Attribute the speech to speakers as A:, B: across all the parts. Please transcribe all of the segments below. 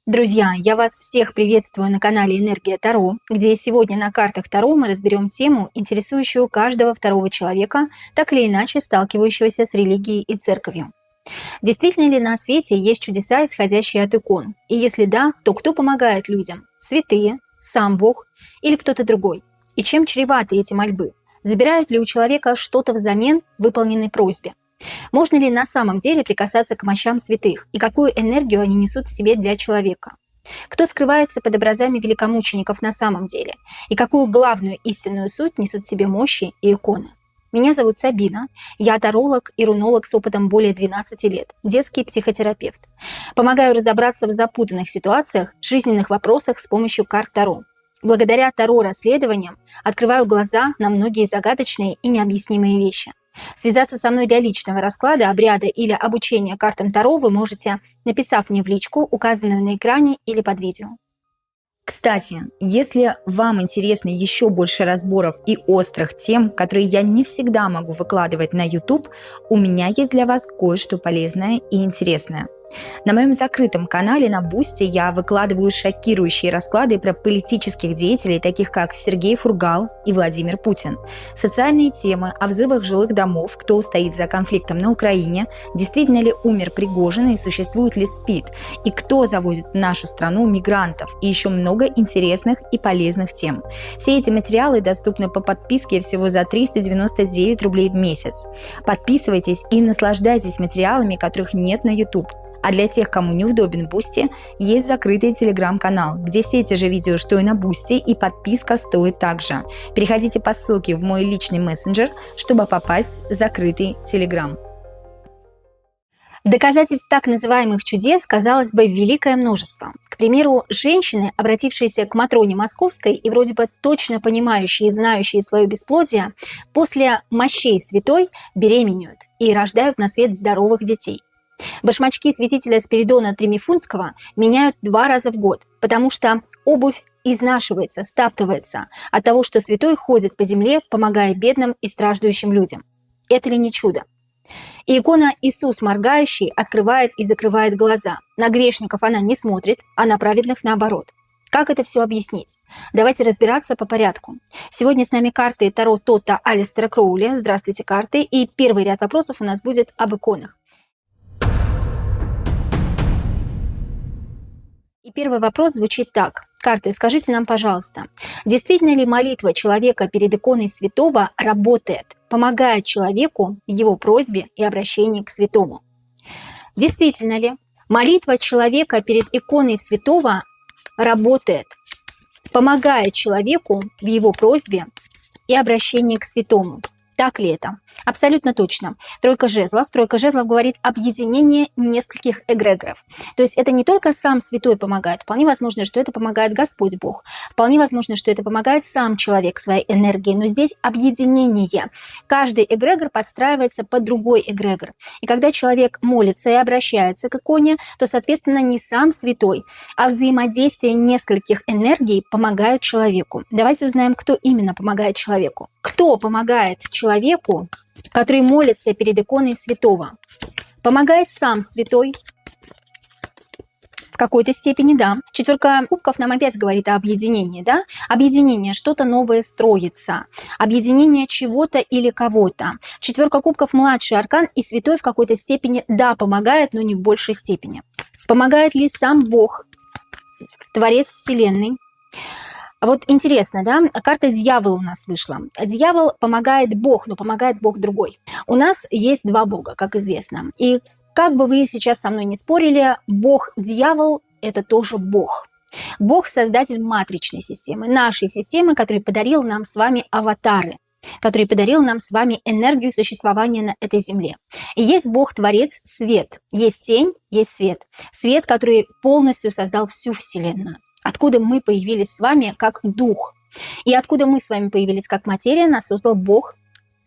A: Друзья, я вас всех приветствую на канале Энергия Таро, где сегодня на картах Таро мы разберем тему, интересующую каждого второго человека, так или иначе сталкивающегося с религией и церковью. Действительно ли на свете есть чудеса, исходящие от икон? И если да, то кто помогает людям? Святые, сам Бог или кто-то другой? И чем чреваты эти мольбы? Забирают ли у человека что-то взамен выполненной просьбе? Можно ли на самом деле прикасаться к мощам святых и какую энергию они несут в себе для человека? Кто скрывается под образами великомучеников на самом деле? И какую главную истинную суть несут в себе мощи и иконы? Меня зовут Сабина, я таролог и рунолог с опытом более 12 лет, детский психотерапевт. Помогаю разобраться в запутанных ситуациях, жизненных вопросах с помощью карт Таро. Благодаря Таро-расследованиям открываю глаза на многие загадочные и необъяснимые вещи. Связаться со мной для личного расклада, обряда или обучения картам Таро вы можете, написав мне в личку, указанную на экране или под видео.
B: Кстати, если вам интересны еще больше разборов и острых тем, которые я не всегда могу выкладывать на YouTube, у меня есть для вас кое-что полезное и интересное. На моем закрытом канале на Бусти я выкладываю шокирующие расклады про политических деятелей, таких как Сергей Фургал и Владимир Путин, социальные темы о взрывах жилых домов, кто стоит за конфликтом на Украине, действительно ли умер Пригожин и существует ли СПИД, и кто завозит в нашу страну мигрантов, и еще много интересных и полезных тем. Все эти материалы доступны по подписке всего за 399 рублей в месяц. Подписывайтесь и наслаждайтесь материалами, которых нет на YouTube. А для тех, кому неудобен Бусти, есть закрытый телеграм-канал, где все те же видео, что и на Бусти, и подписка стоит также. Переходите по ссылке в мой личный мессенджер, чтобы попасть в закрытый телеграм.
A: Доказательств так называемых чудес, казалось бы, великое множество. К примеру, женщины, обратившиеся к Матроне Московской и вроде бы точно понимающие и знающие свое бесплодие, после мощей святой беременеют и рождают на свет здоровых детей. Башмачки святителя Спиридона Тремифунского меняют 2 раза в год, потому что обувь изнашивается, стаптывается от того, что святой ходит по земле, помогая бедным и страждущим людям. Это ли не чудо? И икона Иисус моргающий открывает и закрывает глаза. На грешников она не смотрит, а на праведных наоборот. Как это все объяснить? Давайте разбираться по порядку. Сегодня с нами карты Таро Тота Алистера Кроули. Здравствуйте, карты. И первый ряд вопросов у нас будет об иконах. И первый вопрос звучит так. Карты, скажите нам, пожалуйста, действительно ли молитва человека перед иконой святого работает, помогает человеку в его просьбе и обращении к святому? Действительно ли молитва человека перед иконой святого работает, помогает человеку в его просьбе и обращении к святому? Так ли это? Абсолютно точно. Тройка жезлов. Тройка жезлов говорит об объединении нескольких эгрегоров. То есть это не только сам святой помогает. Вполне возможно, что это помогает Господь Бог. Вполне возможно, что это помогает сам человек своей энергией. Но здесь объединение. Каждый эгрегор подстраивается под другой эгрегор. И когда человек молится и обращается к иконе, то, соответственно, не сам святой, а взаимодействие нескольких энергий помогают человеку. Давайте узнаем, кто именно помогает человеку. Кто помогает человеку, который молится перед иконой святого? Помогает сам святой? В какой-то степени, да. Четверка кубков нам опять говорит о объединении, да? Объединение, что-то новое строится. Объединение чего-то или кого-то. Четверка кубков младший аркан, и святой в какой-то степени, да, помогает, но не в большей степени. Помогает ли сам Бог, Творец Вселенной? Вот интересно, да, карта дьявола у нас вышла. Дьявол помогает Бог, но помогает Бог другой. У нас есть 2 бога, как известно. И как бы вы сейчас со мной не спорили, Бог-дьявол – это тоже Бог. Бог – создатель матричной системы, нашей системы, который подарил нам с вами аватары, который подарил нам с вами энергию существования на этой земле. И есть Бог-творец, свет. Есть тень, есть свет. Свет, который полностью создал всю Вселенную. Откуда мы появились с вами как дух. И откуда мы с вами появились как материя, нас создал Бог,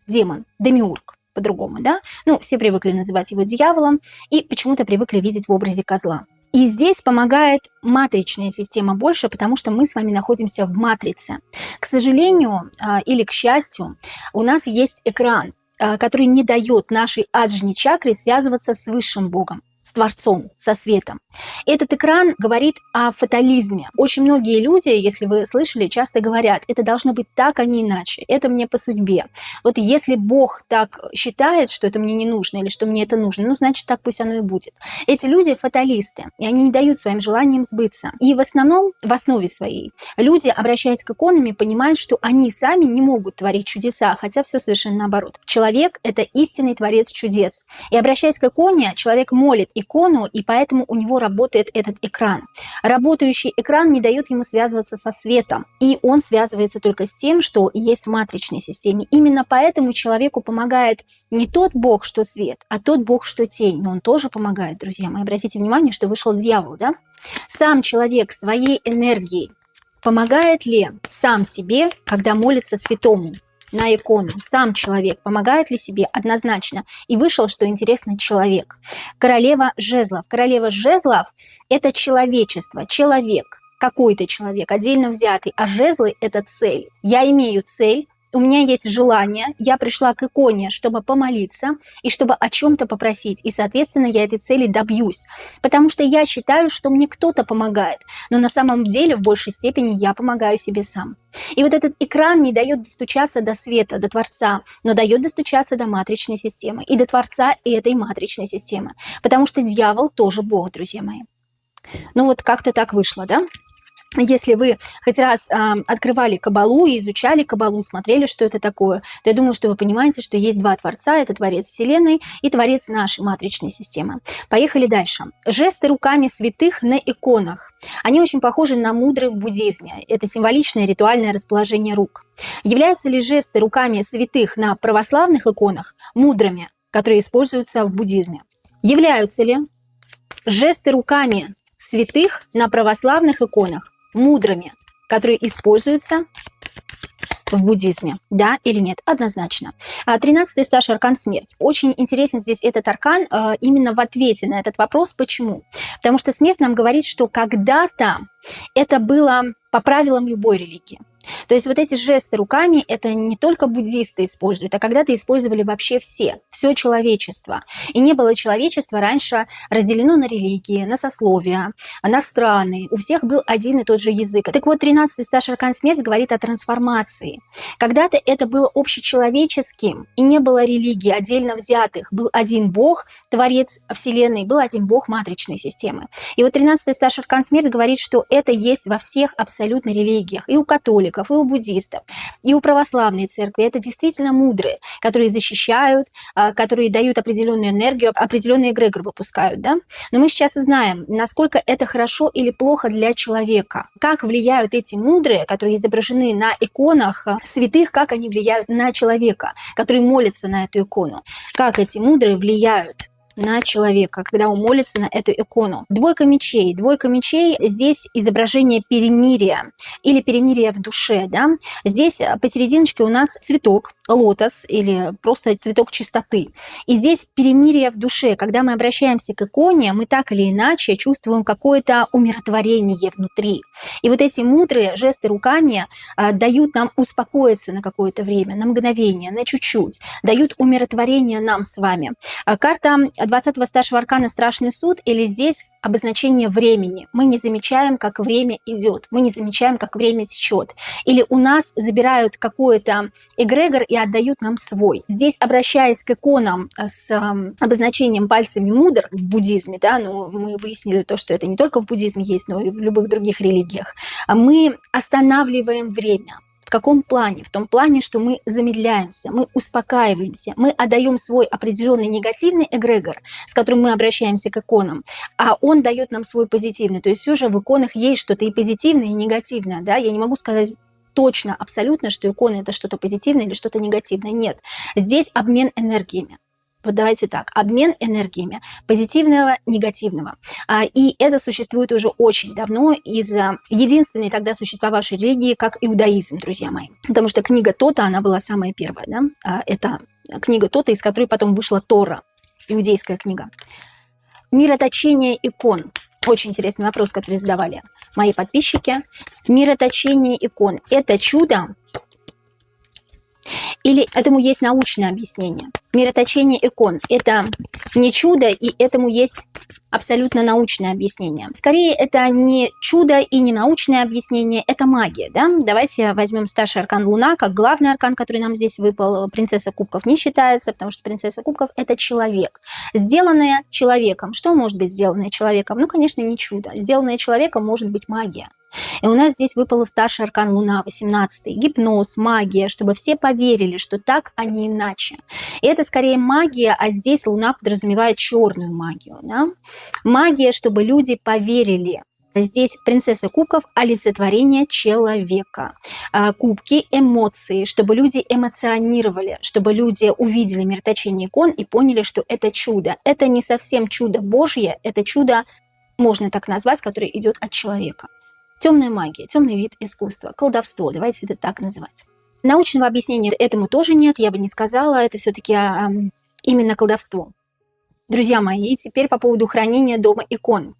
A: демон, демиург, по-другому, да? Ну, все привыкли называть его дьяволом и почему-то привыкли видеть в образе козла. И здесь помогает матричная система больше, потому что мы с вами находимся в матрице. К сожалению или к счастью, у нас есть экран, который не дает нашей аджни чакре связываться с высшим Богом. с Творцом, со светом. Этот экран говорит о фатализме. Очень многие люди, если вы слышали, часто говорят, это должно быть так, а не иначе, это мне по судьбе. Вот если Бог так считает, что это мне не нужно или что мне это нужно, ну, значит, так пусть оно и будет. Эти люди фаталисты, и они не дают своим желаниям сбыться. И в основном, в основе своей, люди, обращаясь к иконам, понимают, что они сами не могут творить чудеса, хотя все совершенно наоборот. Человек – это истинный творец чудес. И обращаясь к иконе, человек молит икону, и поэтому у него работает этот экран. Работающий экран не дает ему связываться со светом, и он связывается только с тем, что есть в матричной системе. Именно поэтому человеку помогает не тот Бог, что свет, а тот Бог, что тень. Но он тоже помогает, друзья мои. Обратите внимание, что вышел дьявол, да? Сам человек своей энергией помогает ли сам себе, когда молится святому на икону? Сам человек помогает ли себе? Однозначно. И вышел, что интересно, человек. Королева жезлов. Королева жезлов – это человечество, человек, какой-то человек, отдельно взятый, а жезлы – это цель. Я имею цель, у меня есть желание, я пришла к иконе, чтобы помолиться и чтобы о чем-то попросить, и, соответственно, я этой цели добьюсь, потому что я считаю, что мне кто-то помогает, но на самом деле в большей степени я помогаю себе сам. И вот этот экран не дает достучаться до света, до Творца, но дает достучаться до матричной системы, и до Творца этой матричной системы, потому что дьявол тоже Бог, друзья мои. Ну вот как-то так вышло, да? Если вы хоть раз открывали Кабалу и изучали Кабалу, смотрели, что это такое, то я думаю, что вы понимаете, что есть два Творца, это Творец Вселенной и Творец нашей матричной системы. Поехали дальше. Жесты руками святых на иконах. Они очень похожи на мудры в буддизме. Это символичное ритуальное расположение рук. Являются ли жесты руками святых на православных иконах мудрыми, которые используются в буддизме? Являются ли жесты руками святых на православных иконах мудрыми, которые используются в буддизме, да или нет? Однозначно. 13-й старший аркан смерть. Очень интересен здесь этот аркан именно в ответе на этот вопрос. Почему? Потому что смерть нам говорит, что когда-то это было по правилам любой религии. То есть вот эти жесты руками, это не только буддисты используют, а когда-то использовали вообще все, все человечество. И не было человечества раньше разделено на религии, на сословия, на страны. У всех был один и тот же язык. Так вот, 13-й старший аркан смерть говорит о трансформации. Когда-то это было общечеловеческим, и не было религий отдельно взятых. Был один Бог, Творец Вселенной, был один Бог матричной системы. И вот 13-й старший аркан смерть говорит, что это есть во всех абсолютно религиях. И у католиков, и у буддистов, и у православной церкви. Это действительно мудрые, которые защищают, которые дают определенную энергию, определенный эгрегор выпускают, да? Но мы сейчас узнаем, насколько это хорошо или плохо для человека. Как влияют эти мудрые, которые изображены на иконах святых, как они влияют на человека, который молится на эту икону. Как эти мудрые влияют на человека, когда он молится на эту икону. Двойка мечей. Двойка мечей, здесь изображение перемирия или перемирия в душе. Да? Здесь посерединочке у нас цветок, лотос или просто цветок чистоты. И здесь перемирие в душе. Когда мы обращаемся к иконе, мы так или иначе чувствуем какое-то умиротворение внутри. И вот эти мудрые жесты руками дают нам успокоиться на какое-то время, на мгновение, на чуть-чуть. Дают умиротворение нам с вами. Карта 20-го старшего аркана «Страшный суд» или здесь обозначение времени. Мы не замечаем, как время идет, мы не замечаем, как время течет. Или у нас забирают какой-то эгрегор и отдают нам свой. Здесь, обращаясь к иконам с обозначением пальцами мудр в буддизме, да, ну, мы выяснили то, что это не только в буддизме есть, но и в любых других религиях, мы останавливаем время. В каком плане? В том плане, что мы замедляемся, мы успокаиваемся, мы отдаем свой определенный негативный эгрегор, с которым мы обращаемся к иконам, а он дает нам свой позитивный. То есть все же в иконах есть что-то и позитивное, и негативное. Да? Я не могу сказать точно, абсолютно, что икона – это что-то позитивное или что-то негативное. Нет. Здесь обмен энергиями. Вот давайте так, обмен энергиями позитивного, негативного. И это существует уже очень давно из единственной тогда существовавшей религии, как иудаизм, друзья мои. Потому что книга Тота, она была самая первая, да? Это книга Тота, из которой потом вышла Тора, иудейская книга. Мироточение икон. Очень интересный вопрос, который задавали мои подписчики. Мироточение икон – это чудо? Или этому есть научное объяснение? Мироточение икон – это не чудо, и этому есть абсолютно научное объяснение. Скорее, это не чудо и не научное объяснение, это магия, да? Давайте возьмем старший аркан Луна, как главный аркан, который нам здесь выпал. Принцесса кубков не считается, потому что принцесса кубков – это человек. Сделанное человеком. Что может быть сделанное человеком? Ну, конечно, не чудо. Сделанное человеком может быть магия. И у нас здесь выпал старший аркан Луна, 18-й. Гипноз, магия, чтобы все поверили, что так, а не иначе. И это скорее магия, а здесь Луна подразумевает черную магию. Да? Магия, чтобы люди поверили. Здесь принцесса кубков – олицетворение человека. Кубки – эмоции, чтобы люди эмоционировали, чтобы люди увидели мироточение икон и поняли, что это чудо. Это не совсем чудо Божье, это чудо, можно так назвать, которое идет от человека. Темная магия, темный вид искусства, колдовство, давайте это так называть. Научного объяснения этому тоже нет, я бы не сказала, это все-таки именно колдовство. Друзья мои, и теперь по поводу хранения дома икон.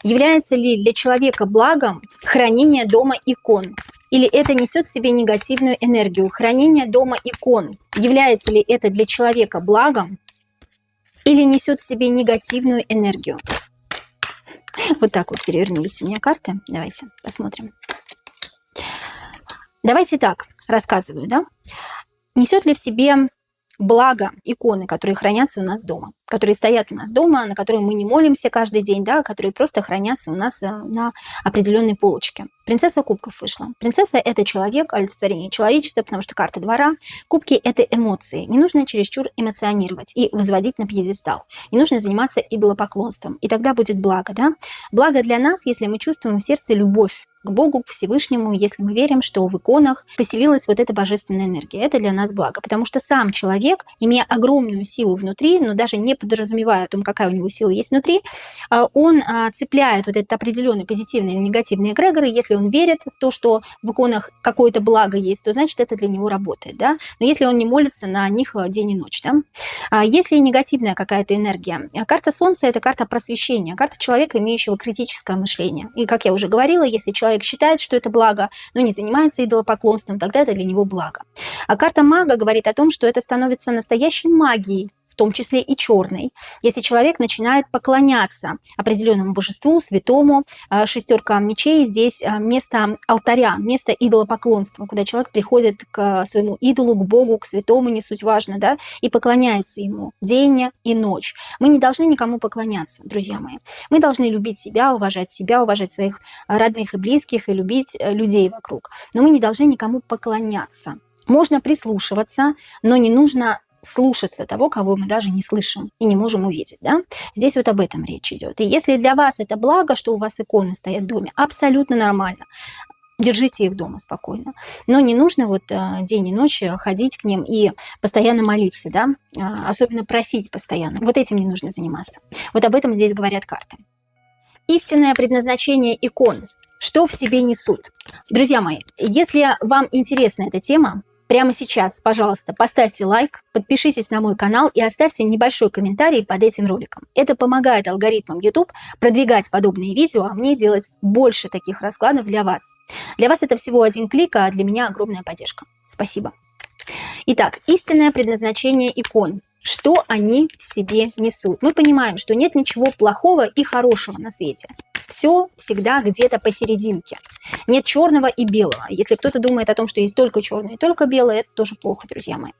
A: Является ли для человека благом хранение дома икон? Или это несет в себе негативную энергию? Хранение дома икон, является ли это для человека благом? Или несет в себе негативную энергию? Вот так вот перевернулись у меня карты. Давайте посмотрим. Давайте так рассказываю, да? Несет ли в себе благо иконы, которые хранятся у нас дома, которые стоят у нас дома, на которые мы не молимся каждый день, да, которые просто хранятся у нас на определенной полочке. Принцесса кубков вышла. Принцесса – это человек, олицетворение человечества, потому что карта двора. Кубки – это эмоции. Не нужно чересчур эмоционировать и возводить на пьедестал. Не нужно заниматься идолопоклонством. И тогда будет благо, да? Благо для нас, если мы чувствуем в сердце любовь к Богу, к Всевышнему, если мы верим, что в иконах поселилась вот эта божественная энергия. Это для нас благо, потому что сам человек, имея огромную силу внутри, но даже не подразумевая о том, какая у него сила есть внутри, он цепляет вот этот определенный позитивный или негативный эгрегор, и если он верит в то, что в иконах какое-то благо есть, то значит это для него работает, да? Но если он не молится на них день и ночь, да? Если негативная какая-то энергия, карта Солнца – это карта просвещения, карта человека, имеющего критическое мышление. И, как я уже говорила, если человек считает, что это благо, но не занимается идолопоклонством, тогда это для него благо. А карта мага говорит о том, что это становится настоящей магией, в том числе и черной, если человек начинает поклоняться определенному божеству, святому. Шестерка мечей здесь место алтаря, место идолопоклонства, куда человек приходит к своему идолу, к Богу, к святому, не суть важно, да, и поклоняется ему день и ночь. Мы не должны никому поклоняться, друзья мои. Мы должны любить себя, уважать своих родных и близких, и любить людей вокруг. Но мы не должны никому поклоняться. Можно прислушиваться, но не нужно слушаться того, кого мы даже не слышим и не можем увидеть, да? Здесь вот об этом речь идет. И если для вас это благо, что у вас иконы стоят в доме, абсолютно нормально. Держите их дома спокойно. Но не нужно вот день и ночь ходить к ним и постоянно молиться, да? Особенно просить постоянно. Вот этим не нужно заниматься. Вот об этом здесь говорят карты. Истинное предназначение икон. Что в себе несут? Друзья мои, если вам интересна эта тема, прямо сейчас, пожалуйста, поставьте лайк, подпишитесь на мой канал и оставьте небольшой комментарий под этим роликом. Это помогает алгоритмам YouTube продвигать подобные видео, а мне делать больше таких раскладов для вас. Для вас это всего один клик, а для меня огромная поддержка. Спасибо. Итак, истинное предназначение икон. Что они в себе несут? Мы понимаем, что нет ничего плохого и хорошего на свете. Все всегда где-то посерединке. Нет черного и белого. Если кто-то думает о том, что есть только черное и только белое, это тоже плохо, друзья мои.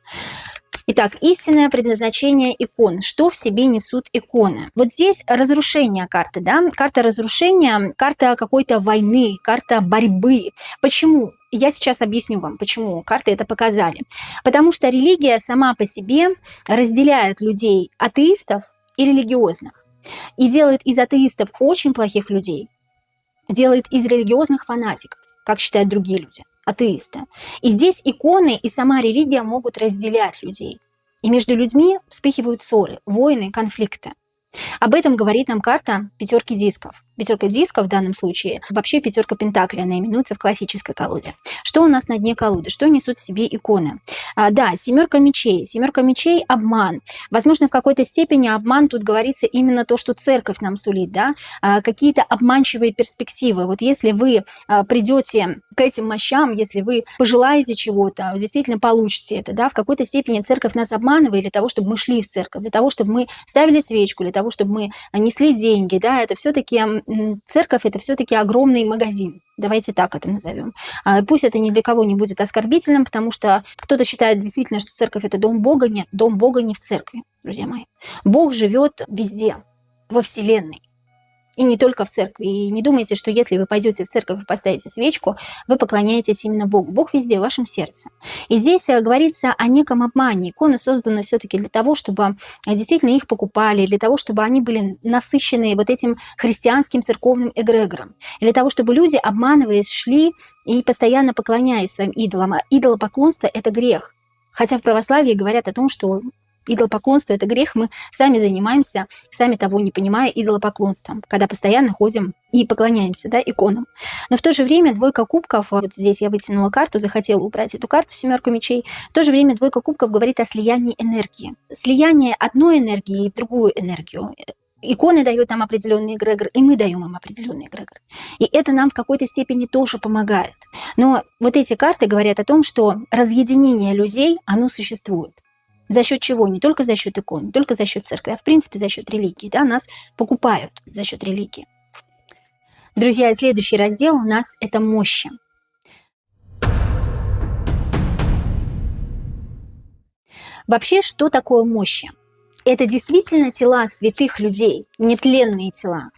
A: Итак, истинное предназначение икон. Что в себе несут иконы? Вот здесь разрушение карты, да? Карта разрушения, карта какой-то войны, карта борьбы. Почему? Я сейчас объясню вам, почему карты это показали. Потому что религия сама по себе разделяет людей атеистов и религиозных. И делает из атеистов очень плохих людей, делает из религиозных фанатиков, как считают другие люди, атеисты. И здесь иконы и сама религия могут разделять людей. И между людьми вспыхивают ссоры, войны, конфликты. Об этом говорит нам карта пятерки дисков. Пятерка дисков в данном случае, вообще пятерка пентаклей, она именуется в классической колоде. Что у нас на дне колоды? Что несут в себе иконы? Да, семерка мечей. Семерка мечей – обман. Возможно, в какой-то степени обман тут говорится именно то, что церковь нам сулит, да, какие-то обманчивые перспективы. Вот если вы придете к этим мощам, если вы пожелаете чего-то, действительно получите это, да, в какой-то степени церковь нас обманывает для того, чтобы мы шли в церковь, для того, чтобы мы ставили свечку, для того, чтобы мы несли деньги, да, это все-таки церковь, это все-таки огромный магазин. Давайте так это назовем. Пусть это ни для кого не будет оскорбительным, потому что кто-то считает действительно, что церковь – это дом Бога. Нет, дом Бога не в церкви, друзья мои. Бог живет везде, во Вселенной. И не только в церкви. И не думайте, что если вы пойдете в церковь и поставите свечку, вы поклоняетесь именно Богу. Бог везде, в вашем сердце. И здесь говорится о неком обмане. Иконы созданы все-таки для того, чтобы действительно их покупали, для того, чтобы они были насыщены вот этим христианским церковным эгрегором. И для того, чтобы люди, обманываясь, шли и постоянно поклоняясь своим идолам. А идолопоклонство – это грех. Хотя в православии говорят о том, что идолопоклонство – это грех, мы сами занимаемся, сами того не понимая, идолопоклонством, когда постоянно ходим и поклоняемся, да, иконам. Но в то же время двойка кубков, вот здесь я вытянула карту, захотела убрать эту карту, семерку мечей, в то же время двойка кубков говорит о слиянии энергии. Слияние одной энергии в другую энергию. Иконы дают нам определенный эгрегор, и мы даем им определенный эгрегор. И это нам в какой-то степени тоже помогает. Но вот эти карты говорят о том, что разъединение людей, оно существует. За счет чего? Не только за счет икон, не только за счет церкви, а в принципе за счет религии. Да? Нас покупают за счет религии. Друзья, следующий раздел у нас – это мощи. Вообще, что такое мощи? Это действительно тела святых людей, нетленные тела.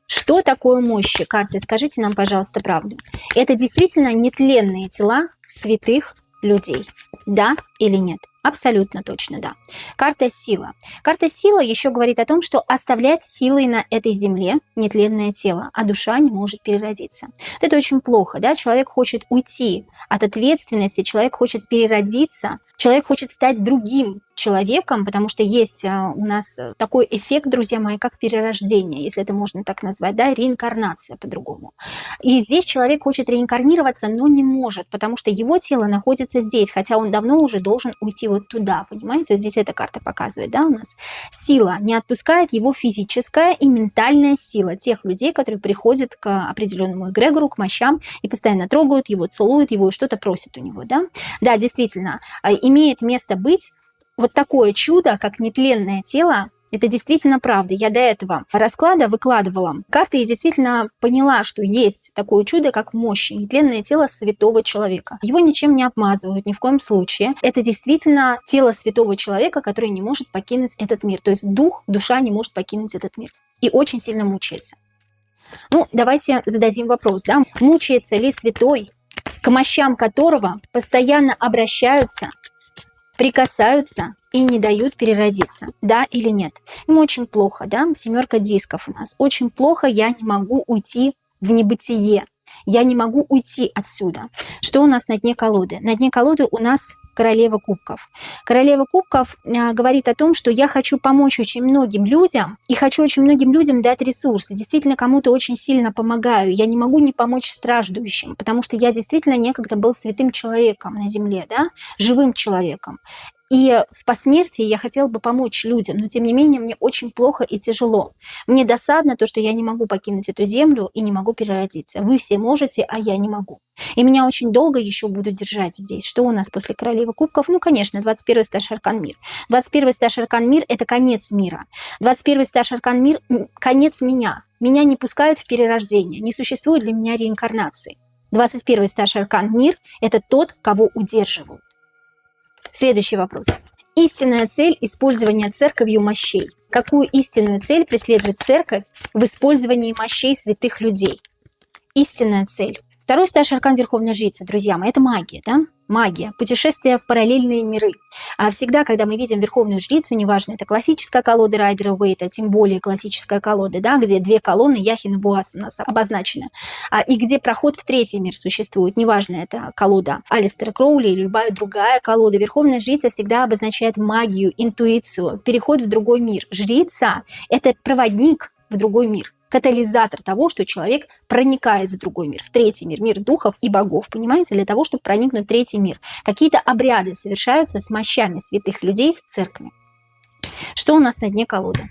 A: Что такое мощи? Карты, скажите нам, пожалуйста, правду. Это действительно нетленные тела святых людей. Да или нет? Абсолютно точно, да. Карта сила. Карта сила еще говорит о том, что оставлять силой на этой земле нетленное тело, а душа не может переродиться. Это очень плохо, да? Человек хочет уйти от ответственности, человек хочет переродиться, человек хочет стать другим человеком, потому что есть у нас такой эффект, друзья мои, как перерождение, если это можно так назвать, да, реинкарнация по-другому. И здесь человек хочет реинкарнироваться, но не может, потому что его тело находится здесь, хотя он давно уже должен уйти вот туда, понимаете? Вот здесь эта карта показывает, да, у нас сила не отпускает его физическая и ментальная сила тех людей, которые приходят к определенному эгрегору, к мощам и постоянно трогают его, целуют его и что-то просят у него, да? Да, действительно, имеет место быть вот такое чудо, как нетленное тело. Это действительно правда. Я до этого расклада выкладывала карты и действительно поняла, что есть такое чудо, как мощь, нетленное тело святого человека. Его ничем не обмазывают, ни в коем случае. Это действительно тело святого человека, который не может покинуть этот мир. То есть душа не может покинуть этот мир. И очень сильно мучается. Ну, давайте зададим вопрос, да? Мучается ли святой, к мощам которого постоянно обращаются, прикасаются и не дают переродиться, да или нет? Ему очень плохо, да? Семерка дисков у нас. Очень плохо, я не могу уйти в небытие. Я не могу уйти отсюда. Что у нас на дне колоды? На дне колоды у нас королева кубков. Королева кубков говорит о том, что я хочу помочь очень многим людям и хочу очень многим людям дать ресурсы. Действительно, кому-то очень сильно помогаю. Я не могу не помочь страждущим, потому что я действительно некогда был святым человеком на земле, да? Живым человеком. И в посмертии я хотела бы помочь людям, но тем не менее мне очень плохо и тяжело. Мне досадно то, что я не могу покинуть эту землю и не могу переродиться. Вы все можете, а я не могу. И меня очень долго еще будут держать здесь. Что у нас после королевы кубков? Ну, конечно, 21-й Старший Аркан Мир. 21-й Старший Аркан Мир – это конец мира. 21-й Старший Аркан Мир – конец меня. Меня не пускают в перерождение. Не существует для меня реинкарнации. 21-й Старший Аркан Мир – это тот, кого удерживают. Следующий вопрос. Истинная цель использования церковью мощей. Какую истинную цель преследует церковь в использовании мощей святых людей? Истинная цель. Второй старший аркан Верховной Жрицы, друзья мои, это магия, да? Магия, путешествие в параллельные миры. А всегда, когда мы видим Верховную Жрицу, неважно, это классическая колода Райдера Уэйта, тем более классическая колода, да, где две колонны Яхин и Буас у нас обозначены, и где проход в третий мир существует, неважно, это колода Алистера Кроули или любая другая колода, Верховная Жрица всегда обозначает магию, интуицию, переход в другой мир. Жрица – это проводник в другой мир. катализатор того, что человек проникает в другой мир, в третий мир, мир духов и богов, понимаете, для того, чтобы проникнуть в третий мир. Какие-то обряды совершаются с мощами святых людей в церкви. Что у нас на дне колоды?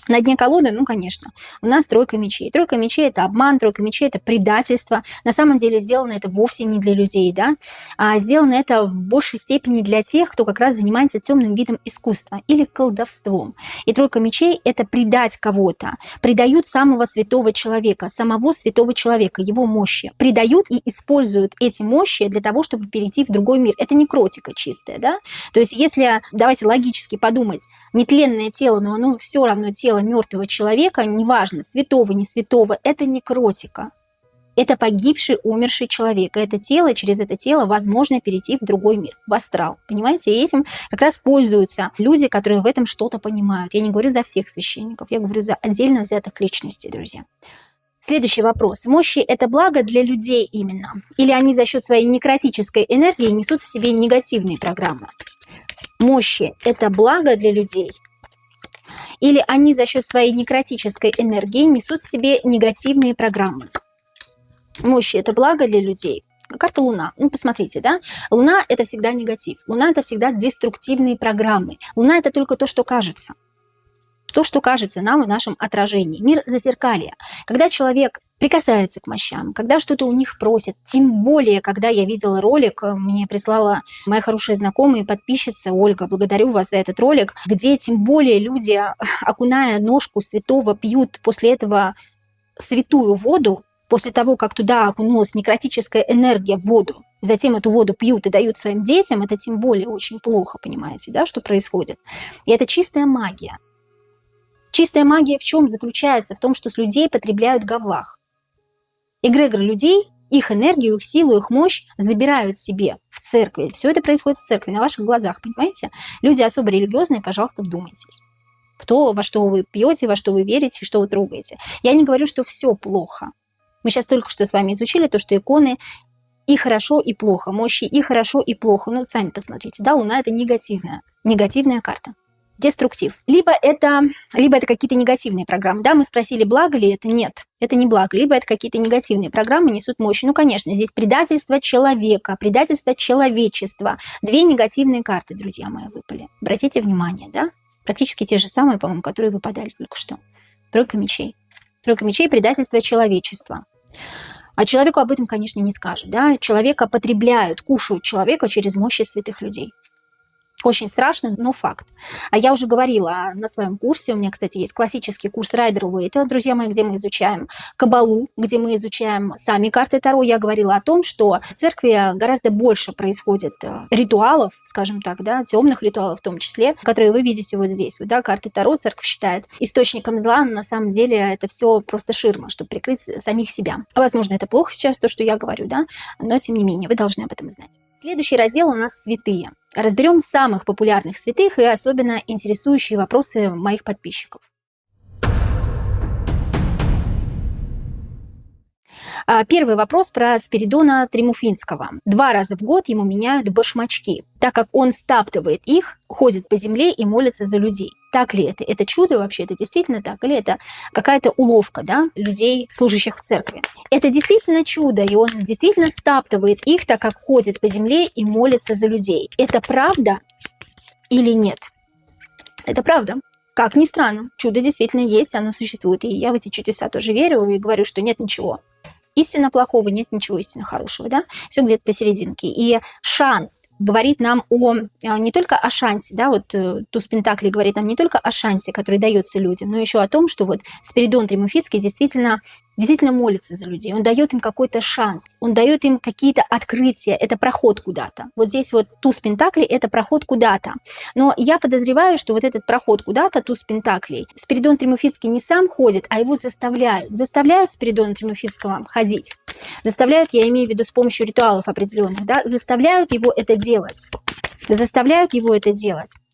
A: На дне колоды, ну, конечно, у нас тройка мечей. Тройка мечей – это обман, тройка мечей – это предательство. На самом деле сделано это вовсе не для людей, да, а сделано это в большей степени для тех, кто как раз занимается темным видом искусства или колдовством. И тройка мечей – это предать кого-то. Предают самого святого человека, его мощи. Предают и используют эти мощи для того, чтобы перейти в другой мир. Это некротика чистая, да. То есть если, давайте логически подумать, нетленное тело, но оно все равно тело мертвого человека, неважно, святого, не святого, это некротика. Это погибший, умерший человек. Это тело, через это тело возможно перейти в другой мир, в астрал. Понимаете? И этим как раз пользуются люди, которые в этом что-то понимают. Я не говорю за всех священников, я говорю за отдельно взятых личностей, друзья. Следующий вопрос. Мощи – это благо для людей именно? Или они за счет своей некротической энергии несут в себе негативные программы? Мощи – это благо для людей? Или они за счет своей некротической энергии несут в себе негативные программы? Мощи – это благо для людей? Карта Луна. Ну, посмотрите, да? Луна – это всегда негатив. Луна – это всегда деструктивные программы. Луна – это только то, что кажется. То, что кажется нам в нашем отражении. Мир зазеркалья. Когда человек прикасается к мощам, когда что-то у них просят, тем более, когда я видела ролик, мне прислала моя хорошая знакомая и подписчица Ольга, благодарю вас за этот ролик, где тем более люди, окуная ножку святого, пьют после этого святую воду, после того, как туда окунулась некротическая энергия в воду, затем эту воду пьют и дают своим детям, это тем более очень плохо, понимаете, да, что происходит. И это чистая магия. Чистая магия в чем заключается? В том, что с людей потребляют гавах. Эгрегор людей, их энергию, их силу, их мощь забирают себе в церкви. Все это происходит в церкви, на ваших глазах, понимаете? Люди особо религиозные, пожалуйста, вдумайтесь в то, во что вы пьете, во что вы верите, что вы трогаете. Я не говорю, что все плохо. Мы сейчас только что с вами изучили то, что иконы и хорошо, и плохо, мощи и хорошо, и плохо. Ну, сами посмотрите, да, Луна – это негативная карта. Деструктив. Либо это какие-то негативные программы. Да, мы спросили, благо ли это? Нет, это не благо. Либо это какие-то негативные программы несут мощь. Ну, конечно, здесь предательство человека, предательство человечества. Две негативные карты, друзья мои, выпали. Обратите внимание, да? Практически те же самые, по-моему, которые выпадали только что. Тройка мечей. Тройка мечей – предательство человечества. А человеку об этом, конечно, не скажут. Да? Человека потребляют, кушают человека через мощи святых людей. Очень страшно, но факт. А я уже говорила на своем курсе, у меня, кстати, есть классический курс Райдер Уэйта, друзья мои, где мы изучаем Кабалу, где мы изучаем сами карты Таро. Я говорила о том, что в церкви гораздо больше происходит ритуалов, скажем так, да, темных ритуалов в том числе, которые вы видите вот здесь. Вот, да, карты Таро церковь считает источником зла, но на самом деле это все просто ширма, чтобы прикрыть самих себя. Возможно, это плохо сейчас, то, что я говорю, да, но тем не менее, вы должны об этом знать. Следующий раздел у нас святые. Разберем самых популярных святых и особенно интересующие вопросы моих подписчиков. Первый вопрос про Спиридона Тримуфинского. 2 раза в год ему меняют башмачки, так как он стаптывает их, ходит по земле и молится за людей. Так ли это? Это чудо вообще? Это действительно так? Или это какая-то уловка, да, людей, служащих в церкви? Это действительно чудо, и он действительно стаптывает их, так как ходит по земле и молится за людей. Это правда или нет? Это правда. Как ни странно, чудо действительно есть, оно существует. И я в эти чудеса тоже верю и говорю, что нет ничего истинно плохого, нет ничего истинно хорошего, да, все где-то посерединке. И шанс говорит нам не только о шансе, да, вот туз Пентаклей говорит нам не только о шансе, который дается людям, но еще о том, что вот Спиридон Тримуфинский действительно молится за людей, он дает им какой-то шанс, он дает им какие-то открытия, это проход куда-то. Вот здесь вот туз Пентаклей – это проход куда-то. Но я подозреваю, что вот этот проход куда-то, туз Пентаклей, Спиридон Тримуфинский не сам ходит, а его заставляют Спиридона Тримуфинского ходить. Заставляют, я имею в виду с помощью ритуалов определенных, да, заставляют его это делать.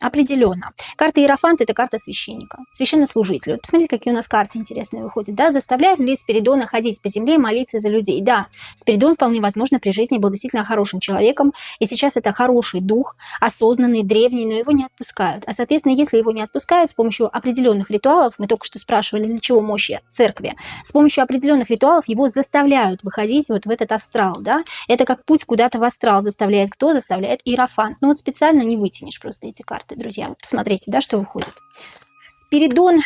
A: Определенно. Карта Иерофант – это карта священника, священнослужителя. Вот посмотрите, какие у нас карты интересные выходят. Да? Заставляют ли Спиридона ходить по земле и молиться за людей? Да, Спиридон вполне возможно при жизни был действительно хорошим человеком, и сейчас это хороший дух, осознанный, древний, но его не отпускают. А, соответственно, если его не отпускают с помощью определенных ритуалов, мы только что спрашивали, для чего мощи церкви, с помощью определенных ритуалов его заставляют выходить вот в этот астрал. Да? Это как путь куда-то в астрал заставляет кто? Заставляет Иерофант. Но вот специально не вытянешь просто эти карты. Друзья, вот посмотрите, да, что выходит. Спиридон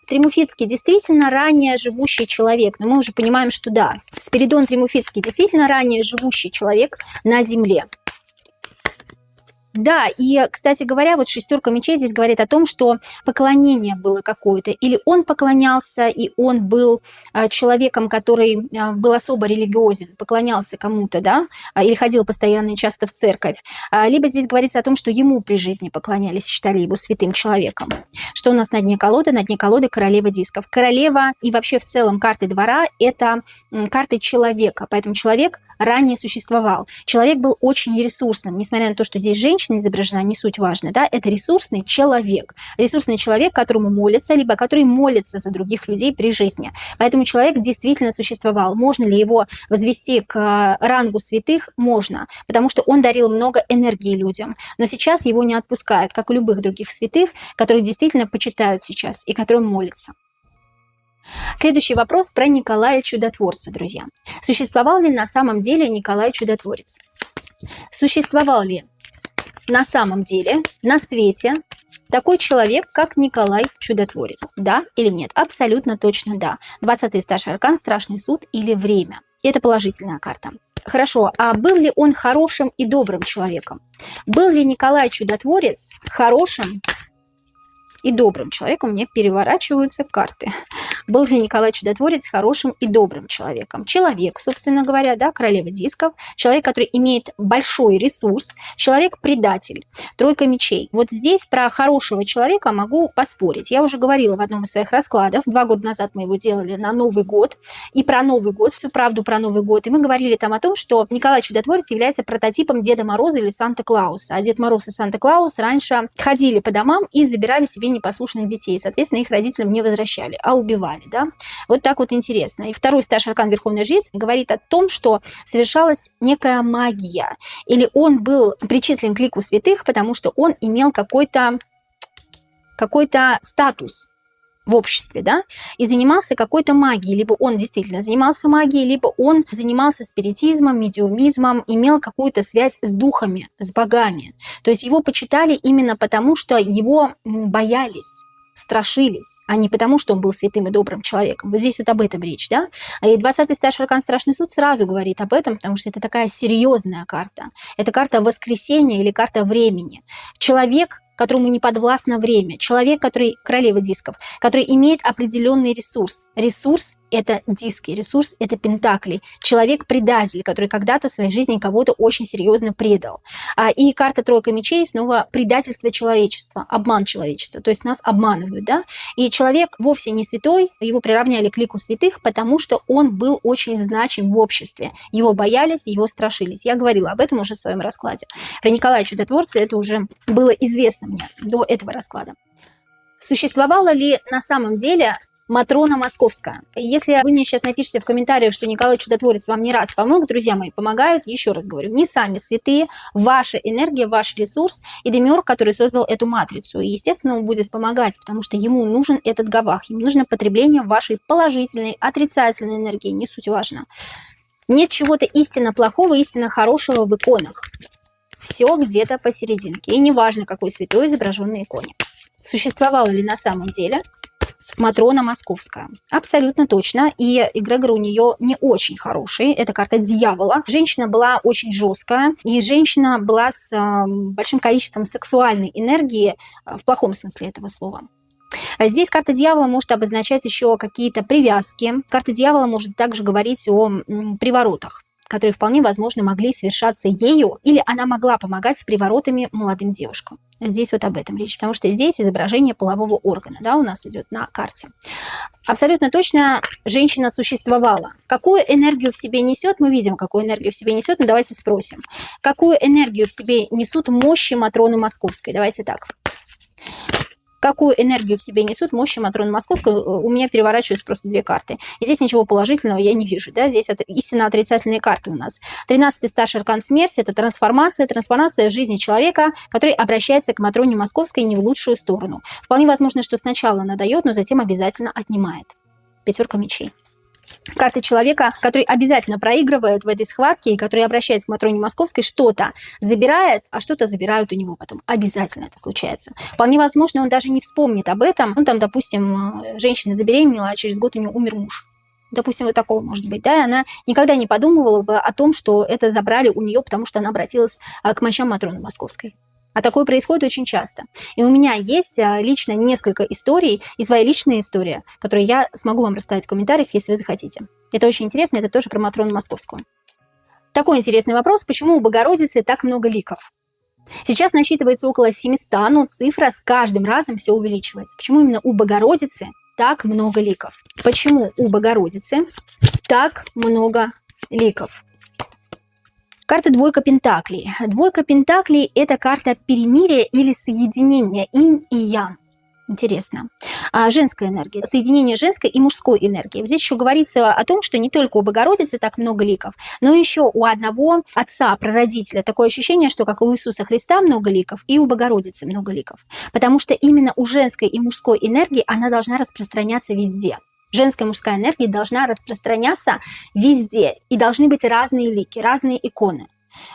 A: Тремуфицкий действительно ранее живущий человек, но мы уже понимаем, что да, Спиридон Тремуфицкий действительно ранее живущий человек на Земле. Да, и, кстати говоря, вот шестерка мечей здесь говорит о том, что поклонение было какое-то. Или он поклонялся, и он был человеком, который был особо религиозен, поклонялся кому-то, да, или ходил постоянно и часто в церковь. Либо здесь говорится о том, что ему при жизни поклонялись, считали его святым человеком. Что у нас на дне колоды? На дне колоды королева дисков. Королева и вообще в целом карты двора – это карты человека, поэтому человек ранее существовал. Человек был очень ресурсным, несмотря на то, что здесь женщина изображена, не суть важно, да, это ресурсный человек, которому молятся, либо который молится за других людей при жизни. Поэтому человек действительно существовал. Можно ли его возвести к рангу святых? Можно, потому что он дарил много энергии людям. Но сейчас его не отпускают, как и любых других святых, которых действительно почитают сейчас и которым молятся. Следующий вопрос про Николая Чудотворца, друзья. Существовал ли на самом деле Николай Чудотворец? Существовал ли на самом деле на свете такой человек, как Николай Чудотворец? Да или нет? Абсолютно точно да. 20-й старший аркан, страшный суд или время. Это положительная карта. Хорошо, а был ли он хорошим и добрым человеком? Был ли Николай Чудотворец хорошим и добрым человеком? У меня переворачиваются карты. Был ли Николай Чудотворец хорошим и добрым человеком? Человек, собственно говоря, да, королева дисков, человек, который имеет большой ресурс, человек-предатель, тройка мечей. Вот здесь про хорошего человека могу поспорить. Я уже говорила в одном из своих раскладов, 2 года назад мы его делали на Новый год, и про Новый год, всю правду про Новый год, и мы говорили там о том, что Николай Чудотворец является прототипом Деда Мороза или Санта-Клауса. А Дед Мороз и Санта-Клаус раньше ходили по домам и забирали себе непослушных детей, соответственно, их родителям не возвращали, а убивали. Да? Вот так вот интересно. И второй старший аркан Верховная Жрица говорит о том, что совершалась некая магия. Или он был причислен к лику святых, потому что он имел какой-то статус в обществе, да, и занимался какой-то магией. Либо он действительно занимался магией, либо он занимался спиритизмом, медиумизмом, имел какую-то связь с духами, с богами. То есть его почитали именно потому, что его боялись, страшились, а не потому, что он был святым и добрым человеком. Вот здесь вот об этом речь, да? И 20-й старший аркан Страшный суд сразу говорит об этом, потому что это такая серьезная карта. Это карта воскресения или карта времени. Человек, которому не подвластно время. Человек, который, королева дисков, который имеет определенный ресурс. Ресурс – это диски, ресурс – это пентакли. Человек-предатель, который когда-то в своей жизни кого-то очень серьезно предал. И карта тройка мечей снова предательство человечества, обман человечества. То есть нас обманывают, да? И человек вовсе не святой, его приравняли к лику святых, потому что он был очень значим в обществе. Его боялись, его страшились. Я говорила об этом уже в своем раскладе. Про Николая Чудотворца это уже было известно мне до этого расклада. Существовала ли на самом деле Матрона Московская? Если вы мне сейчас напишите в комментариях, что Николай Чудотворец вам не раз помог, друзья мои, помогают, еще раз говорю, не сами святые, ваша энергия, ваш ресурс и Демиург, который создал эту матрицу. И, естественно, он будет помогать, потому что ему нужен этот гавах, ему нужно потребление вашей положительной, отрицательной энергии, не суть важно. Нет чего-то истинно плохого, истинно хорошего в иконах. Все где-то посерединке. И неважно, какой святой изображен на иконе. Существовала ли на самом деле Матрона Московская? Абсолютно точно. И эгрегор у нее не очень хороший. Это карта дьявола. Женщина была очень жесткая. И женщина была с большим количеством сексуальной энергии в плохом смысле этого слова. Здесь карта дьявола может обозначать еще какие-то привязки. Карта дьявола может также говорить о приворотах, которые вполне возможно могли совершаться ею, или она могла помогать с приворотами молодым девушкам. Здесь вот об этом речь, потому что здесь изображение полового органа, да, у нас идет на карте. Абсолютно точно женщина существовала. Какую энергию в себе несет, мы видим, какую энергию в себе несет, но давайте спросим. Какую энергию в себе несут мощи Матроны Московской? Давайте так. Какую энергию в себе несут мощи Матроны Московской? У меня переворачиваются просто две карты. И здесь ничего положительного я не вижу. Да? Здесь это истинно отрицательные карты у нас. 13-й старший аркан смерти – это трансформация жизни человека, который обращается к Матроне Московской не в лучшую сторону. Вполне возможно, что сначала она дает, но затем обязательно отнимает. 5 мечей. Карты человека, который обязательно проигрывает в этой схватке и который, обращаясь к Матроне Московской, что-то забирает, а что-то забирают у него потом. Обязательно это случается. Вполне возможно, он даже не вспомнит об этом. Ну, там, допустим, женщина забеременела, а через год у нее умер муж. Допустим, вот такого может быть, да, и она никогда не подумывала бы о том, что это забрали у нее, потому что она обратилась к мощам Матроны Московской. А такое происходит очень часто. И у меня есть лично несколько историй, и своя личная история, которую я смогу вам рассказать в комментариях, если вы захотите. Это очень интересно, это тоже про Матрону Московскую. Такой интересный вопрос, почему у Богородицы так много ликов? Сейчас насчитывается около 700, но цифра с каждым разом все увеличивается. Почему именно у Богородицы так много ликов? Почему у Богородицы так много ликов? Карта двойка пентаклей. Двойка пентаклей – это карта перемирия или соединения инь и ян. Интересно. Женская энергия. Соединение женской и мужской энергии. Здесь еще говорится о том, что не только у Богородицы так много ликов, но еще у одного отца, прародителя, такое ощущение, что как у Иисуса Христа много ликов, и у Богородицы много ликов. Потому что именно у женской и мужской энергии она должна распространяться везде. Женская и мужская энергия должна распространяться везде. И должны быть разные лики, разные иконы.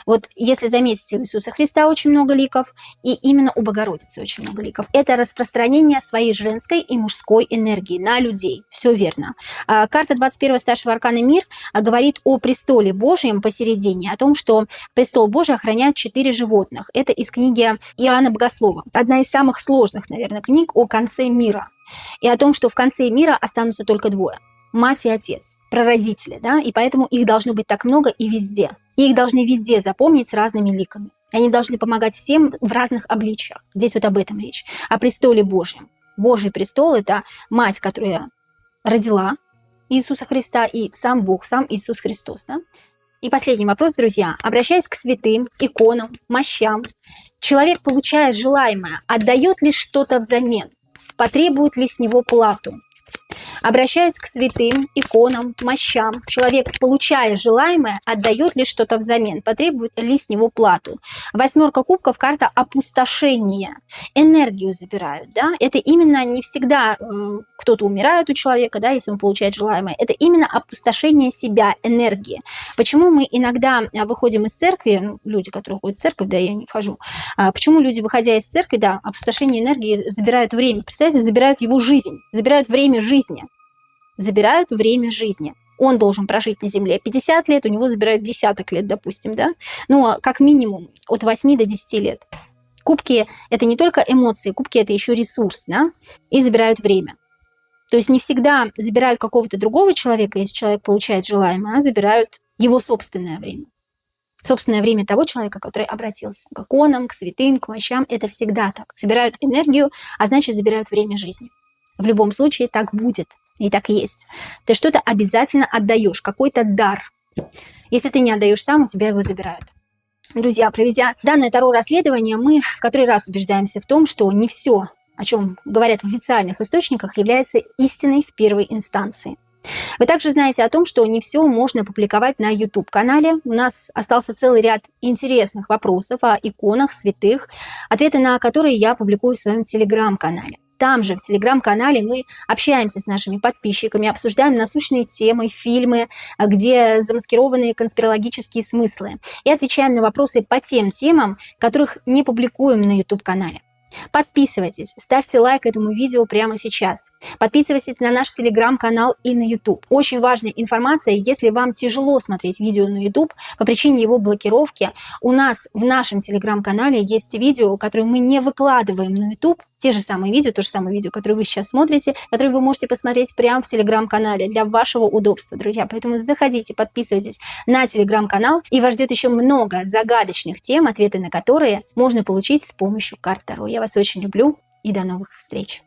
A: Вот если заметите, у Иисуса Христа очень много ликов, и именно у Богородицы очень много ликов. Это распространение своей женской и мужской энергии на людей. Все верно. Карта 21-го старшего аркана «Мир» говорит о престоле Божьем посередине, о том, что престол Божий охраняют 4 животных. Это из книги Иоанна Богослова. Одна из самых сложных, наверное, книг о конце мира. И о том, что в конце мира останутся только двое. Мать и отец, прародители, да, и поэтому их должно быть так много и везде. И их должны везде запомнить с разными ликами. Они должны помогать всем в разных обличиях. Здесь вот об этом речь. О престоле Божьем. Божий престол – это мать, которая родила Иисуса Христа, и сам Бог, сам Иисус Христос. Да? И последний вопрос, друзья. Обращаясь к святым, иконам, мощам, человек, получая желаемое, отдает ли что-то взамен? Потребует ли с него плату? Обращаясь к святым, иконам, мощам, человек, получая желаемое, отдает ли что-то взамен, потребует ли с него плату. 8 кубков – карта опустошения. Энергию забирают, да? Это именно не всегда кто-то умирает у человека, да, если он получает желаемое. Это именно опустошение себя, энергии. Почему мы иногда выходим из церкви, ну, люди, которые ходят в церковь, да, я не хожу, почему люди, выходя из церкви, да, опустошение энергии забирают время, представляете, забирают его жизнь, забирают время жизни. Забирают время жизни. Он должен прожить на Земле 50 лет, у него забирают десяток лет, допустим, да? Ну, как минимум от 8 до 10 лет. Кубки – это не только эмоции, кубки – это еще ресурс, да? И забирают время. То есть не всегда забирают какого-то другого человека, если человек получает желаемое, а забирают его собственное время. Собственное время того человека, который обратился к иконам, к святым, к мощам. Это всегда так. Забирают энергию, а значит, забирают время жизни. В любом случае так будет. И так и есть. Ты что-то обязательно отдаешь, какой-то дар. Если ты не отдаешь сам, у тебя его забирают. Друзья, проведя данное Таро-расследование, мы в который раз убеждаемся в том, что не все, о чем говорят в официальных источниках, является истиной в первой инстанции. Вы также знаете о том, что не все можно публиковать на YouTube-канале. У нас остался целый ряд интересных вопросов о иконах, святых, ответы на которые я публикую в своем Телеграм-канале. Там же, в Телеграм-канале, мы общаемся с нашими подписчиками, обсуждаем насущные темы, фильмы, где замаскированы конспирологические смыслы, и отвечаем на вопросы по тем темам, которых не публикуем на YouTube-канале. Подписывайтесь, ставьте лайк этому видео прямо сейчас. Подписывайтесь на наш Телеграм-канал и на YouTube. Очень важная информация, если вам тяжело смотреть видео на YouTube по причине его блокировки, у нас в нашем Телеграм-канале есть видео, которые мы не выкладываем на YouTube. Те же самые видео, то же самое видео, которое вы сейчас смотрите, которое вы можете посмотреть прямо в Телеграм-канале для вашего удобства, друзья. Поэтому заходите, подписывайтесь на Телеграм-канал, и вас ждет еще много загадочных тем, ответы на которые можно получить с помощью карт Таро. Я вас очень люблю, и до новых встреч!